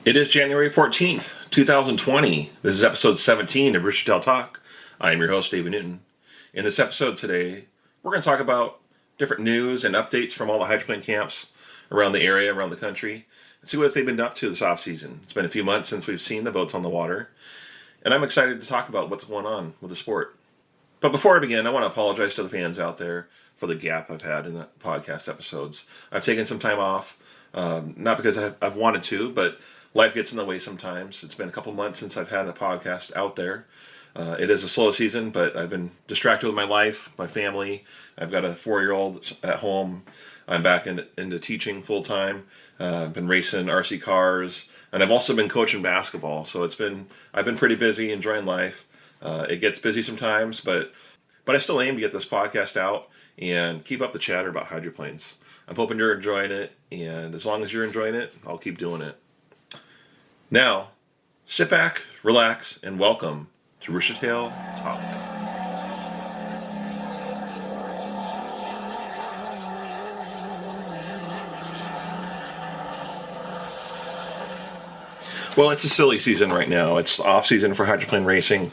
It is January 14th, 2020. This is episode 17 of Roostertail Talk. I am your host, David Newton. In this episode today, we're going to talk about different news and updates from all the hydroplane camps around the area, around the country, and see what they've been up to this off-season. It's been a few months since we've seen the boats on the water, and I'm excited to talk about what's going on with the sport. But before I begin, I want to apologize to the fans out there for the gap I've had in the podcast episodes. I've taken some time off, not because I've wanted to, but life gets in the way sometimes. It's been a couple months since I've had a podcast out there. It is a slow season, but I've been distracted with my life, my family. I've got a 4-year-old at home. I'm back into teaching full time. I've been racing RC cars, and I've also been coaching basketball. So I've been pretty busy, enjoying life. It gets busy sometimes, but I still aim to get this podcast out and keep up the chatter about hydroplanes. I'm hoping you're enjoying it, and as long as you're enjoying it, I'll keep doing it. Now, sit back, relax, and welcome to Roostertail Talk. Well, it's a silly season right now. It's off season for hydroplane racing.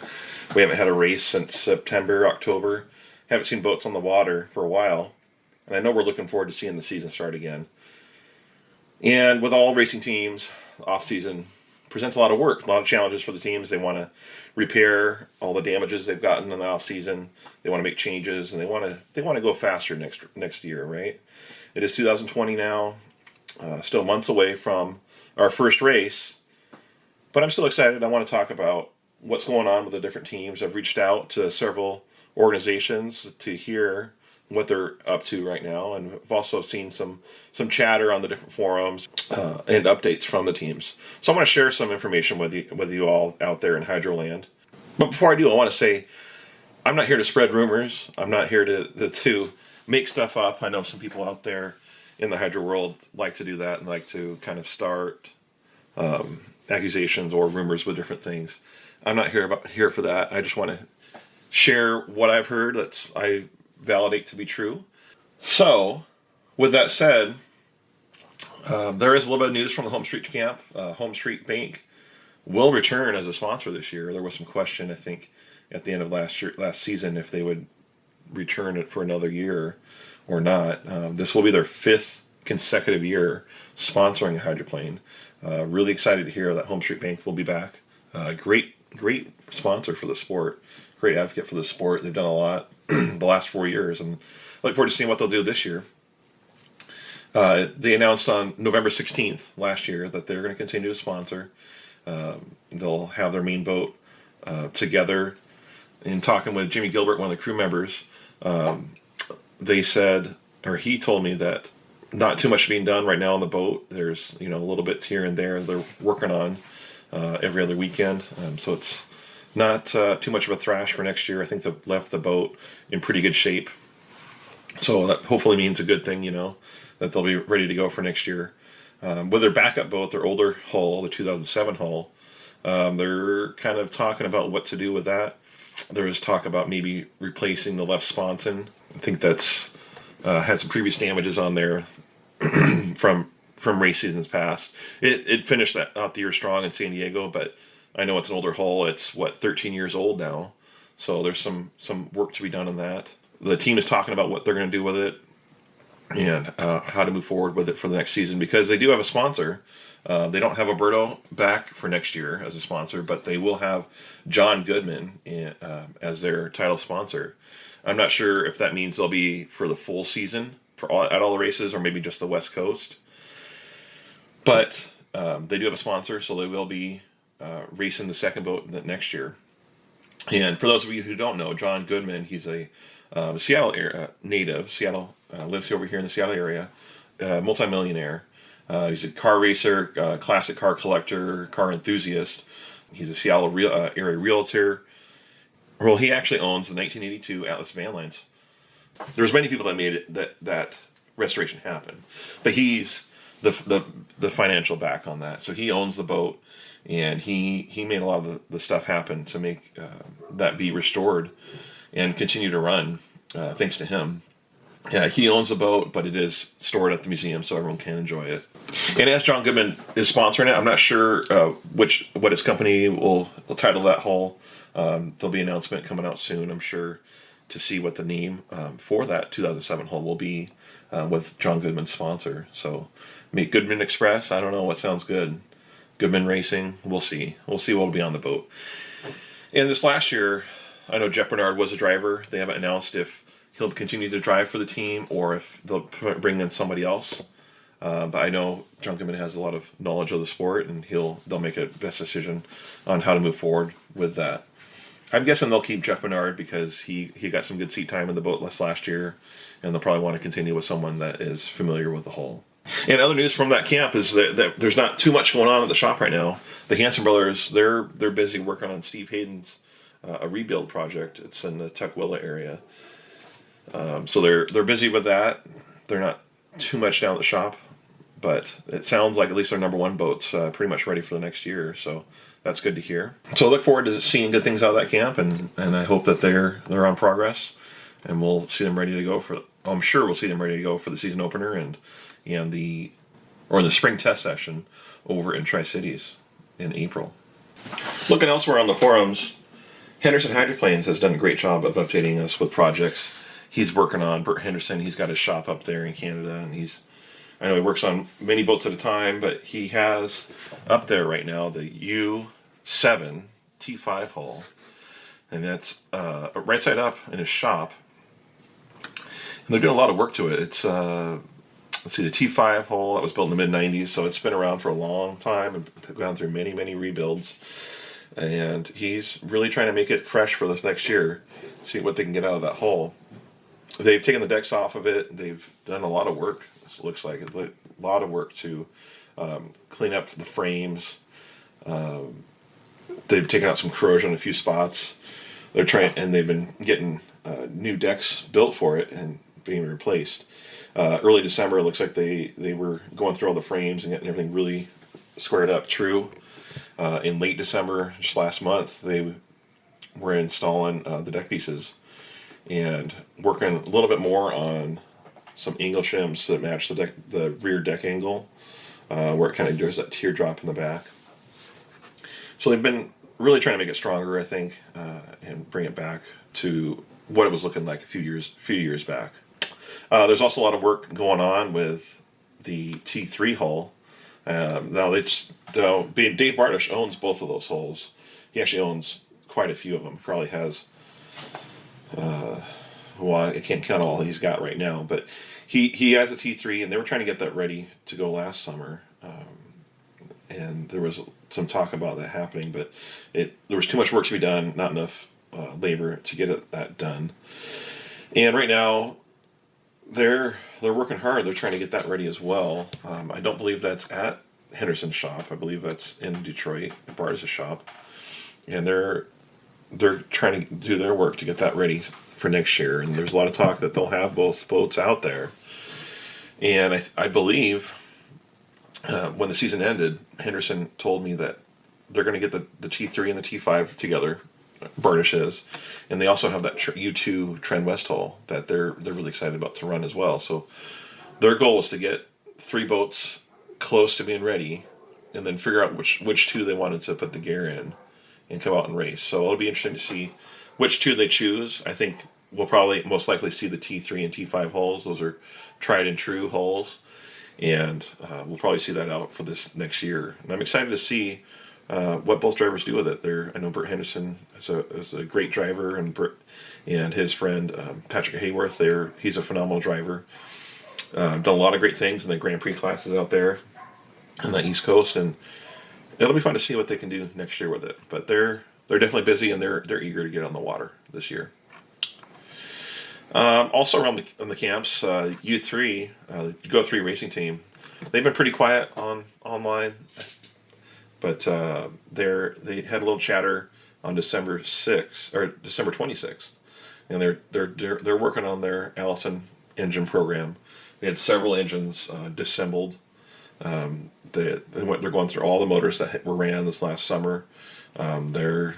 We haven't had a race since September, October. Haven't seen boats on the water for a while. And I know we're looking forward to seeing the season start again. And with all racing teams, off season presents a lot of work, a lot of challenges for the teams. They want to repair all the damages they've gotten in the off season. They want to make changes, and they want to go faster next year, right? It is 2020 now, still months away from our first race, but I'm still excited. I want to talk about what's going on with the different teams. I've reached out to several organizations to hear what they're up to right now, and I've also seen some chatter on the different forums and updates from the teams. So I want to share some information with you all out there in Hydroland. But before I do, I want to say I'm not here to spread rumors. I'm not here to make stuff up. I know some people out there in the hydro world like to do that and like to kind of start accusations or rumors with different things. I'm not here for that. I just want to share what I've heard I validate to be true. So, with that said, there is a little bit of news from the Home Street camp. Home Street Bank will return as a sponsor this year. There was some question, I think, at the end of last season if they would return it for another year or not. This will be their 5th consecutive year sponsoring a hydroplane. Really excited to hear that Home Street Bank will be back. Great sponsor for the sport. Great advocate for the sport. They've done a lot the last 4 years, and I look forward to seeing what they'll do this year. They announced on November 16th last year that they're going to continue to sponsor. They'll have their main boat together. In talking with Jimmy Gilbert, one of the crew members, they said, or he told me that not too much being done right now on the boat. There's a little bit here and there they're working on every other weekend, so it's not too much of a thrash for next year. I think they've left the boat in pretty good shape. So that hopefully means a good thing, that they'll be ready to go for next year. With their backup boat, their older hull, the 2007 hull, they're kind of talking about what to do with that. There is talk about maybe replacing the left sponson. I think that's had some previous damages on there from race seasons past. It finished out the year strong in San Diego, but I know it's an older hull. It's 13 years old now, so there's some work to be done on that. The team is talking about what they're going to do with it and how to move forward with it for the next season, because they do have a sponsor. They don't have Alberto back for next year as a sponsor, but they will have John Goodman as their title sponsor. I'm not sure if that means they'll be for the full season at all the races, or maybe just the West Coast. But they do have a sponsor, so they will be racing the second boat next year. And for those of you who don't know, John Goodman, he's a Seattle native. Seattle, lives over here in the Seattle area, multimillionaire. He's a car racer, classic car collector, car enthusiast. He's a Seattle area realtor. Well, he actually owns the 1982 Atlas van lines. There was many people that made it that restoration happen, but he's the financial back on that. So he owns the boat, and he made a lot of the stuff happen to make that be restored and continue to run, thanks to him. Yeah, he owns the boat, but it is stored at the museum, so everyone can enjoy it. And as John Goodman is sponsoring it, I'm not sure what his company will title that hull. There'll be an announcement coming out soon, I'm sure, to see what the name for that 2007 hull will be with John Goodman's sponsor. So, make Goodman Express. I don't know what sounds good. Goodman Racing. We'll see. We'll see what will be on the boat. And this last year, I know Jeff Bernard was a driver. They haven't announced if he'll continue to drive for the team or if they'll bring in somebody else. But I know John Goodman has a lot of knowledge of the sport, and they'll make a best decision on how to move forward with that. I'm guessing they'll keep Jeff Bernard because he got some good seat time in the boat last year, and they'll probably want to continue with someone that is familiar with the hull. And other news from that camp is that there's not too much going on at the shop right now. The Hanson brothers, they're busy working on Steve Hayden's a rebuild project. It's in the Tukwila area. So they're busy with that. They're not too much down at the shop, but it sounds like at least their number one boat's pretty much ready for the next year. So that's good to hear. So I look forward to seeing good things out of that camp, and I hope that they're on progress, and we'll see them ready to go I'm sure we'll see them ready to go for the season opener and in the spring test session over in Tri-Cities in April. Looking elsewhere on the forums, Henderson Hydroplanes has done a great job of updating us with projects he's working on. Bert Henderson, he's got his shop up there in Canada, and I know he works on many boats at a time, but he has up there right now the U7 T5 hull, and that's right side up in his shop. And they're doing a lot of work to it. It's let's see, the T5 hull that was built in the mid-90s, so it's been around for a long time and gone through many, many rebuilds. And he's really trying to make it fresh for this next year, see what they can get out of that hull. They've taken the decks off of it. They've done a lot of work. It looks like a lot of work to clean up the frames. They've taken out some corrosion in a few spots. They've been getting new decks built for it and being replaced. Early December, it looks like they were going through all the frames and getting everything really squared up true. In late December, just last month, they were installing the deck pieces and working a little bit more on some angle shims that match the rear deck angle, where it kind of does that teardrop in the back. So they've been really trying to make it stronger, I think, and bring it back to what it was looking like a few years back. There's also a lot of work going on with the T3 hull. Now Dave Bartish owns both of those hulls. He actually owns quite a few of them. Probably has, I can't count all he's got right now, but he has a T3, and they were trying to get that ready to go last summer. And there was some talk about that happening, but there was too much work to be done, not enough labor to get that done. And right now, they're working hard. They're trying to get that ready as well. I don't believe that's at Henderson's shop. I believe that's in Detroit, Bart's shop, and they're trying to do their work to get that ready for next year. And there's a lot of talk that they'll have both boats out there. And I believe when the season ended, Henderson told me that they're going to get the T3 and the T5 together. Bartish is, and they also have that U2 Trend West hull that they're really excited about to run as well. So their goal is to get 3 boats close to being ready, and then figure out which 2 they wanted to put the gear in and come out and race. So it'll be interesting to see which 2 they choose. I think we'll probably most likely see the T3 and T5 hulls. Those are tried and true hulls, and we'll probably see that out for this next year. And I'm excited to see what both drivers do with it. I know Bert Henderson is a great driver, and his friend Patrick Hayworth, he's a phenomenal driver. Done a lot of great things in the Grand Prix classes out there on the East Coast, and it'll be fun to see what they can do next year with it. But they're definitely busy, and they're eager to get on the water this year. Also around the camps, U3, Go 3 racing team, they've been pretty quiet online. But they had a little chatter on December 6th or December 26th, and they're working on their Allison engine program. They had several engines disassembled. They're going through all the motors that were ran this last summer. They're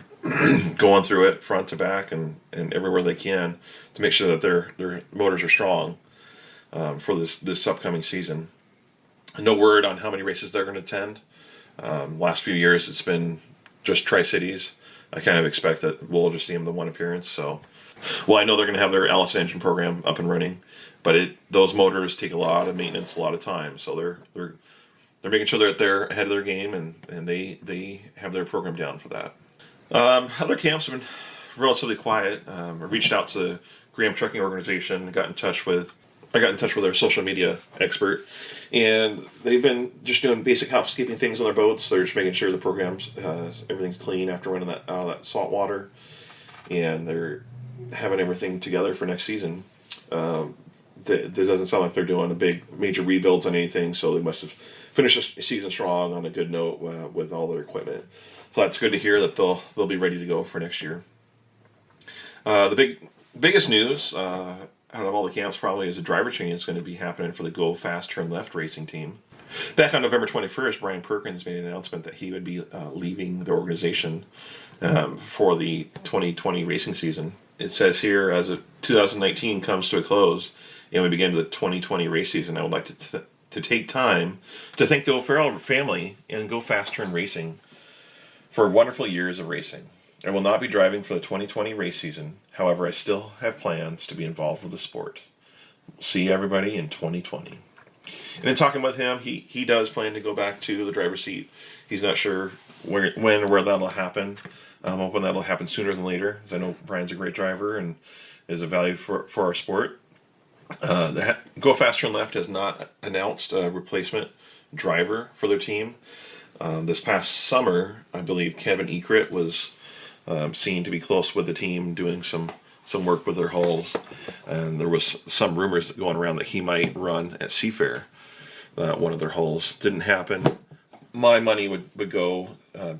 going through it front to back and everywhere they can to make sure that their motors are strong for this upcoming season. No word on how many races they're going to attend. Last few years, it's been just Tri-Cities. I kind of expect that we'll just see them the one appearance. So, well, I know they're going to have their Allison engine program up and running, but those motors take a lot of maintenance, a lot of time. So they're making sure they're ahead of their game, and they have their program down for that. Other camps have been relatively quiet. I reached out to the Graham Trucking Organization, I got in touch with their social media expert, and they've been just doing basic housekeeping things on their boats. They're just making sure the programs, everything's clean after running out of that salt water, and they're having everything together for next season. It doesn't sound like they're doing a big major rebuilds on anything, so they must have finished the season strong on a good note with all their equipment. So that's good to hear that they'll be ready to go for next year. The biggest news out of all the camps probably is a driver change is going to be happening for the Go Fast Turn Left racing team. Back on November 21st, Brian Perkins made an announcement that he would be leaving the organization for the 2020 racing season. It says here, as 2019 comes to a close and we begin the 2020 race season, I would like to take time to thank the O'Farrell family and Go Fast Turn Racing for wonderful years of racing. I will not be driving for the 2020 race season. However, I still have plans to be involved with the sport. See everybody in 2020. And in talking with him, he does plan to go back to the driver's seat. He's not sure when or where that'll happen. I'm hoping that'll happen sooner than later, because I know Brian's a great driver and is a value for our sport. The Go Fast Turn Left has not announced a replacement driver for their team. This past summer, I believe Kevin Ekrit was seen to be close with the team, doing some work with their hulls, and there was some rumors going around that he might run at Seafair, one of their hulls. Didn't happen. My money would go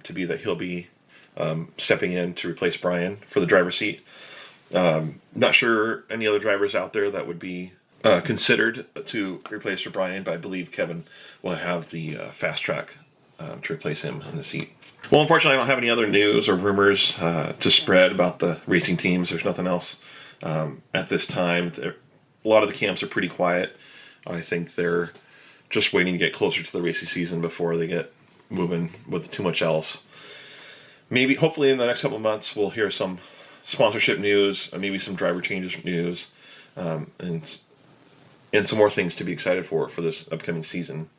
to be that he'll be stepping in to replace Brian for the driver's seat. Not sure any other drivers out there that would be considered to replace for Brian, but I believe Kevin will have the fast track to replace him in the seat. Well, unfortunately, I don't have any other news or rumors to spread about the racing teams. There's nothing else at this time. A lot of the camps are pretty quiet. I think they're just waiting to get closer to the racing season before they get moving with too much else. Maybe, hopefully, in the next couple of months, we'll hear some sponsorship news, maybe some driver changes news, and some more things to be excited for this upcoming season.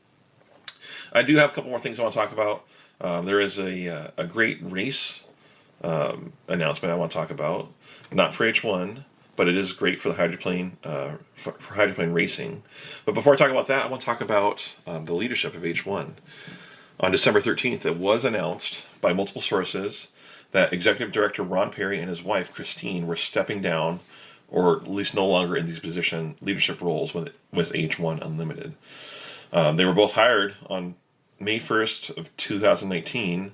I do have a couple more things I want to talk about. There is a great race announcement I want to talk about. Not for H1, but it is great for the hydroplane for hydroplane racing. But before I talk about that, I want to talk about the leadership of H1. On December 13th, it was announced by multiple sources that Executive Director Ron Perry and his wife Christine were stepping down, or at least no longer in these leadership roles with H1 Unlimited. They were both hired on May 1st of 2019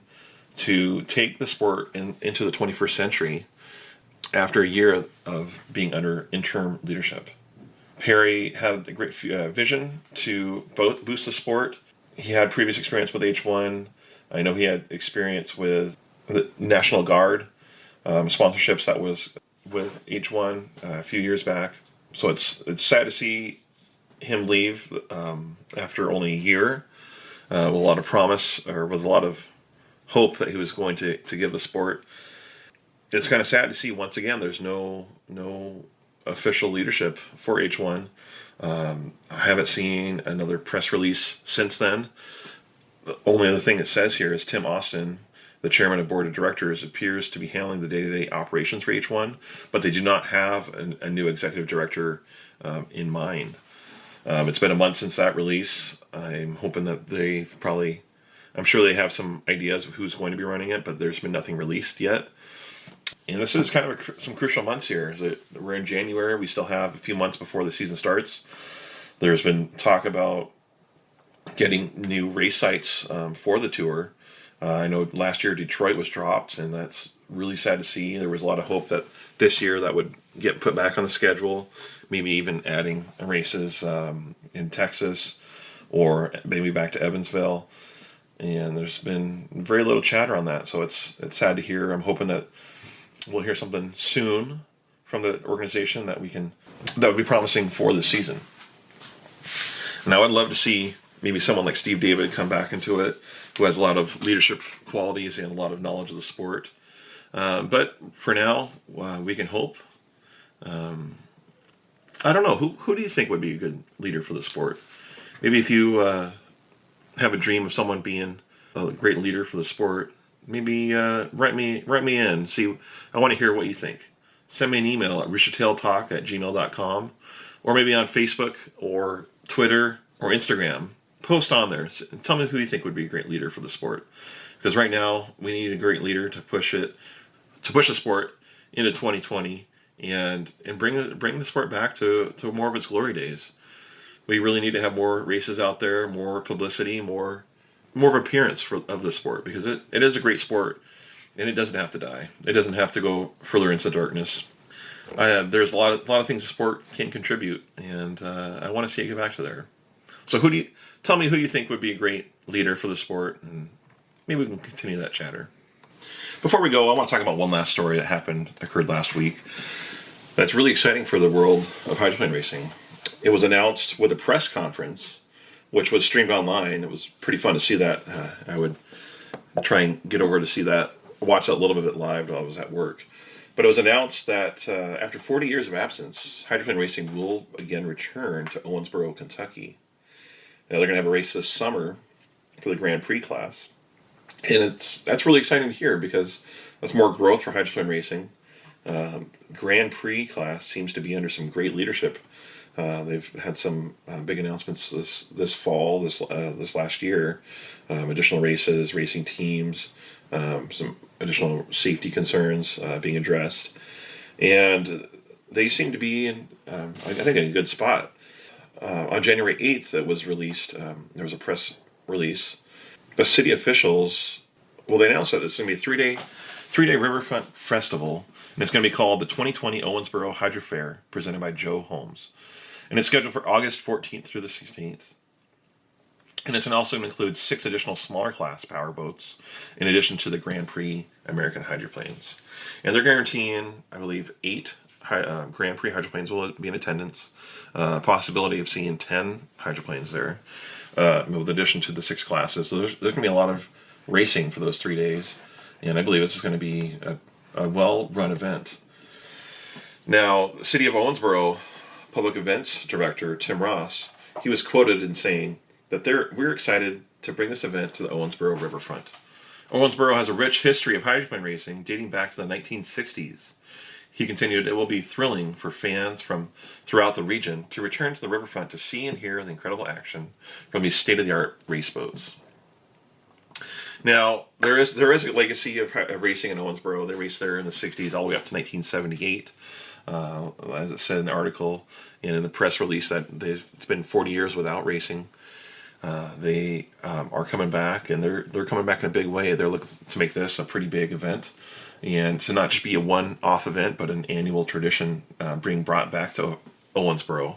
to take the sport into the 21st century after a year of being under interim leadership. Perry had a great vision to boost the sport. He had previous experience with H1. I know he had experience with the National Guard sponsorships that was with H1 a few years back. So it's sad to see him leave after only a year, with a lot of promise, or with a lot of hope that he was going to give the sport. It's kind of sad to see once again there's no official leadership for H1. I haven't seen another press release since then. The only other thing it says here is Tim Austin, the chairman of board of directors, appears to be handling the day-to-day operations for H1, but they do not have a new executive director in mind. It's been a month since that release. I'm hoping that I'm sure they have some ideas of who's going to be running it, but there's been nothing released yet. And this is kind of some crucial months here. We're in January. We still have a few months before the season starts. There's been talk about getting new race sites for the tour. I know last year Detroit was dropped, and that's really sad to see. There was a lot of hope that this year that would get put back on the schedule, maybe even adding races in Texas or maybe back to Evansville. And there's been very little chatter on that, so it's sad to hear. I'm hoping that we'll hear something soon from the organization that would be promising for this season. And I would love to see maybe someone like Steve David come back into it, who has a lot of leadership qualities and a lot of knowledge of the sport. But for now, we can hope. I don't know. Who do you think would be a good leader for the sport? Maybe if you have a dream of someone being a great leader for the sport, maybe write me in. See, I want to hear what you think. Send me an email at roostertailtalk@gmail.com, or maybe on Facebook or Twitter or Instagram. Post on there. Tell me who you think would be a great leader for the sport. Because right now we need a great leader to push the sport into 2020 and bring the sport back to more of its glory days. We really need to have more races out there, more publicity, more of appearance of the sport, because it is a great sport, and it doesn't have to die. It doesn't have to go further into darkness. There's a lot of things the sport can contribute, and I want to see it get back to there. So tell me who you think would be a great leader for the sport, and maybe we can continue that chatter. Before we go, I want to talk about one last story that occurred last week. That's really exciting for the world of hydroplane racing. It was announced with a press conference, which was streamed online. It was pretty fun to see that. I would try and get over to see that, watch that a little bit of it live while I was at work. But it was announced that after 40 years of absence, hydroplane racing will again return to Owensboro, Kentucky. Now they're going to have a race this summer for the Grand Prix class. And that's really exciting to hear, because that's more growth for hydroplane racing. Grand Prix class seems to be under some great leadership. They've had some big announcements this fall, this last year. Additional races, racing teams, some additional safety concerns being addressed, and they seem to be in, I think, in a good spot. On January 8th, it was released. There was a press release. The city officials, they announced that it's going to be a three-day riverfront festival, and it's going to be called the 2020 Owensboro Hydro Fair, presented by Joe Holmes. And it's scheduled for August 14th through the 16th. And it's also going to include 6 additional smaller class powerboats, in addition to the Grand Prix American hydroplanes. And they're guaranteeing, I believe, 8 Grand Prix hydroplanes will be in attendance. Possibility of seeing 10 hydroplanes there, with addition to the 6 classes. So there's going to be a lot of racing for those 3 days. And I believe this is going to be a well-run event. Now, the City of Owensboro Public Events Director Tim Ross, he was quoted in saying that we're excited to bring this event to the Owensboro riverfront. Owensboro has a rich history of hydroplane racing dating back to the 1960s. He continued, it will be thrilling for fans from throughout the region to return to the riverfront to see and hear the incredible action from these state-of-the-art race boats. Now, there is a legacy of racing in Owensboro. They raced there in the 60s all the way up to 1978. As it said in the article and in the press release, that it's been 40 years without racing. They are coming back, and they're coming back in a big way. They're looking to make this a pretty big event, and to not just be a one-off event, but an annual tradition being brought back to Owensboro.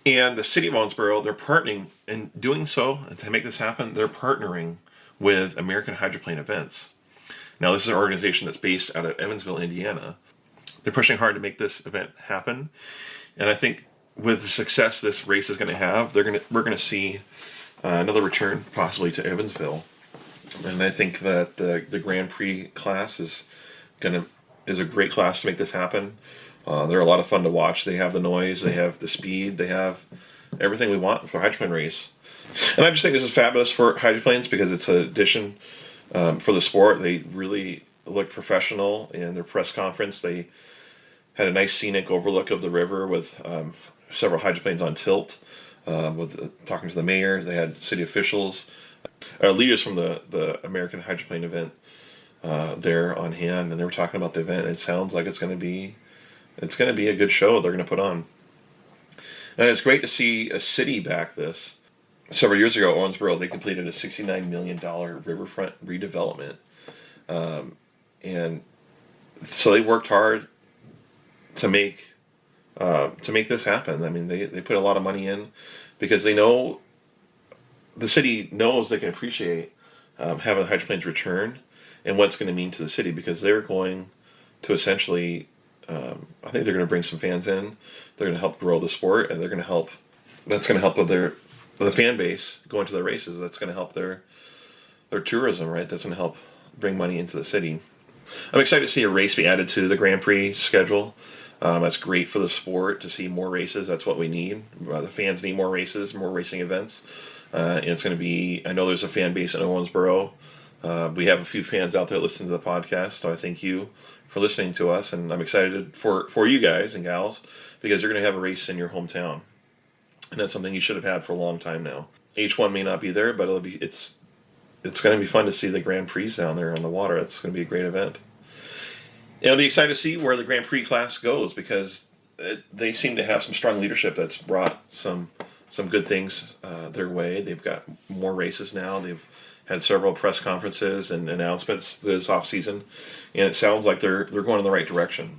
And the city of Owensboro, they're partnering in doing so, and to make this happen, they're partnering with American Hydroplane Events. Now, this is an organization that's based out of Evansville, Indiana. They're pushing hard to make this event happen, and I think with the success this race is going to have, we're going to see another return possibly to Evansville, and I think that the Grand Prix class is a great class to make this happen. They're a lot of fun to watch. They have the noise, they have the speed, they have everything we want for a hydroplane race, and I just think this is fabulous for hydroplanes because it's an addition for the sport. They really look professional in their press conference. They had a nice scenic overlook of the river with several hydroplanes on tilt, talking to the mayor. They had city officials, leaders from the American Hydroplane event there on hand, and they were talking about the event. It sounds like it's going to be a good show they're going to put on. And it's great to see a city back this. Several years ago, Owensboro, they completed a $69 million riverfront redevelopment. And so they worked hard to make this happen. I mean, they put a lot of money in because they know the city knows they can appreciate having the hydroplanes return and what it's going to mean to the city, because they're going to essentially, I think they're going to bring some fans in. They're going to help grow the sport, and that's going to help with the fan base going to the races. That's going to help their tourism, right? That's going to help bring money into the city. I'm excited to see a race be added to the Grand Prix schedule. That's great for the sport to see more races. That's what we need. The fans need more races, more racing events. And it's going to be, I know there's a fan base in Owensboro. We have a few fans out there that listen to the podcast, so I thank you for listening to us. And I'm excited for you guys and gals because you're going to have a race in your hometown. And that's something you should have had for a long time now. H1 may not be there, but it's going to be fun to see the Grand Prix down there on the water. It's going to be a great event. It'll be exciting to see where the Grand Prix class goes because they seem to have some strong leadership that's brought some good things their way. They've got more races now. They've had several press conferences and announcements this off season, and it sounds like they're going in the right direction.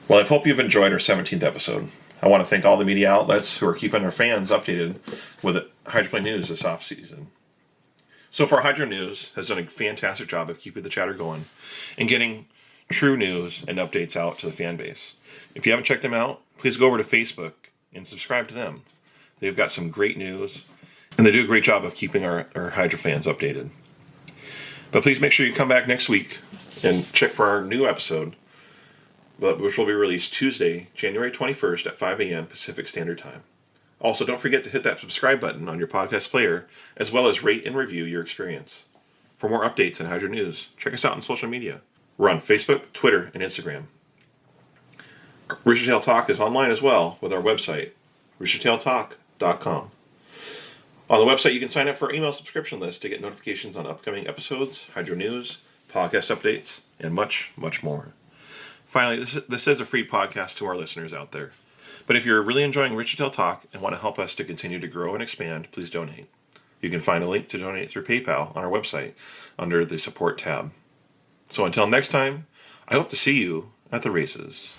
Well, I hope you've enjoyed our 17th episode. I want to thank all the media outlets who are keeping our fans updated with Hydroplane news this off season. So far, Hydro News has done a fantastic job of keeping the chatter going and getting true news and updates out to the fan base. If you haven't checked them out, please go over to Facebook and subscribe to them. They've got some great news, and they do a great job of keeping our Hydro fans updated. But please make sure you come back next week and check for our new episode, which will be released Tuesday, January 21st at 5 a.m. Pacific Standard Time. Also, don't forget to hit that subscribe button on your podcast player, as well as rate and review your experience. For more updates on Hydro News, check us out on social media. We're on Facebook, Twitter, and Instagram. Roostertail Talk is online as well with our website, roostertailtalk.com. On the website, you can sign up for our email subscription list to get notifications on upcoming episodes, Hydro News, podcast updates, and much, much more. Finally, this is a free podcast to our listeners out there. But if you're really enjoying Roostertail Talk and want to help us to continue to grow and expand, please donate. You can find a link to donate through PayPal on our website under the Support tab. So until next time, I hope to see you at the races.